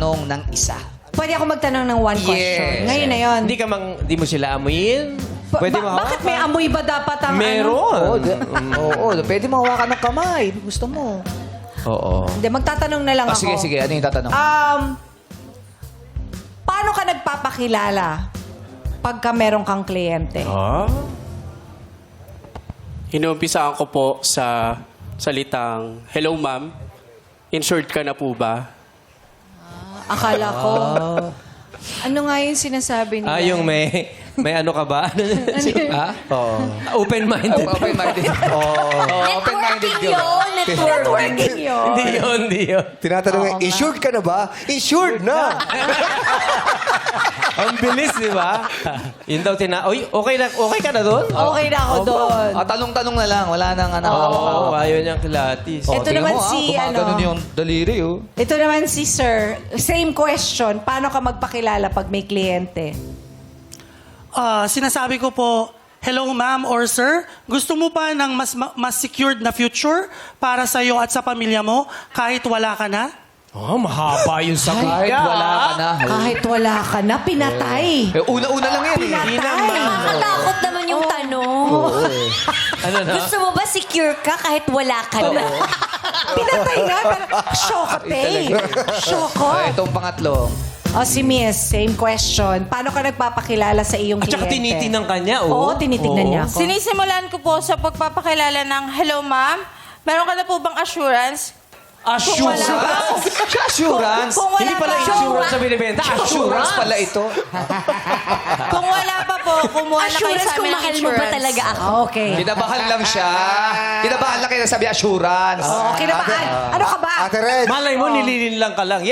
magtanong ng isa. Pwede ako magtanong ng one question. Ngayon na yun. Hindi mo sila amuyin? Pwede mo Bakit may amoy ba dapat ang Meron. Oo, pwede mo hawakan ng kamay. Gusto mo. Oo. Hindi, magtatanong na lang ako. Sige, sige. Ano yung tatanong? Paano ka nagpapakilala pagka meron kang kliyente? Inuumpisaan ko po sa salitang, "Hello, ma'am. Insured ka na po ba?" Akala ko. Ano nga yung sinasabi nila? Yung may ano ka ba? Ha? Oo. Open-minded. Open-minded. Open-minded Networking yun. Networking yun. Hindi yun. Tinatanong, insured ka na ba? Insured na! Ang bilis, di ba? Yun daw Uy, okay ka na doon? Okay na ako doon. Tanong-tanong na lang. Wala nang ano. Oo, ayaw niyang kilatis. Ito tingnan naman mo, si, gumagano yung daliri, oh. Ito naman si Sir. Same question. Paano ka magpakilala pag may kliyente? Sinasabi ko po, "Hello ma'am or sir, gusto mo pa ng mas secured na future para sa iyo at sa pamilya mo kahit wala ka na?" Mahaba yung sagot. Kahit wala ka na. Kahit wala ka na, pinatay. Una-una lang yan, eh. Pinatay. Nakakatakot naman yung tanong. Ano na? Gusto mo ba secure ka kahit wala ka na? Pinatay nga. Pero, Shokote. Shoko. Itong pangatlo. O si Miss, same question. Paano ka nagpapakilala sa iyong At saka kliyente? tinitingnan ka niya, Oo, tinitingnan niya ako. Sinisimulan ko po sa pagpapakilala ng, "Hello, ma'am. Meron ka na po bang assurance?" Assurance? Assurance? Kung wala Hindi pala pa, insurance sa binibenta. Assurance pala ito. Kung wala pa po, kumuha na kayo Assurance sa kung amin ng mahal mo ba insurance. talaga ako? Okay. Kinabahan lang siya. Kinabahan lang kaya sabi assurance. Okay na ba? Ano ka ba? Ate Red, Malay mo, nililin lang ka lang.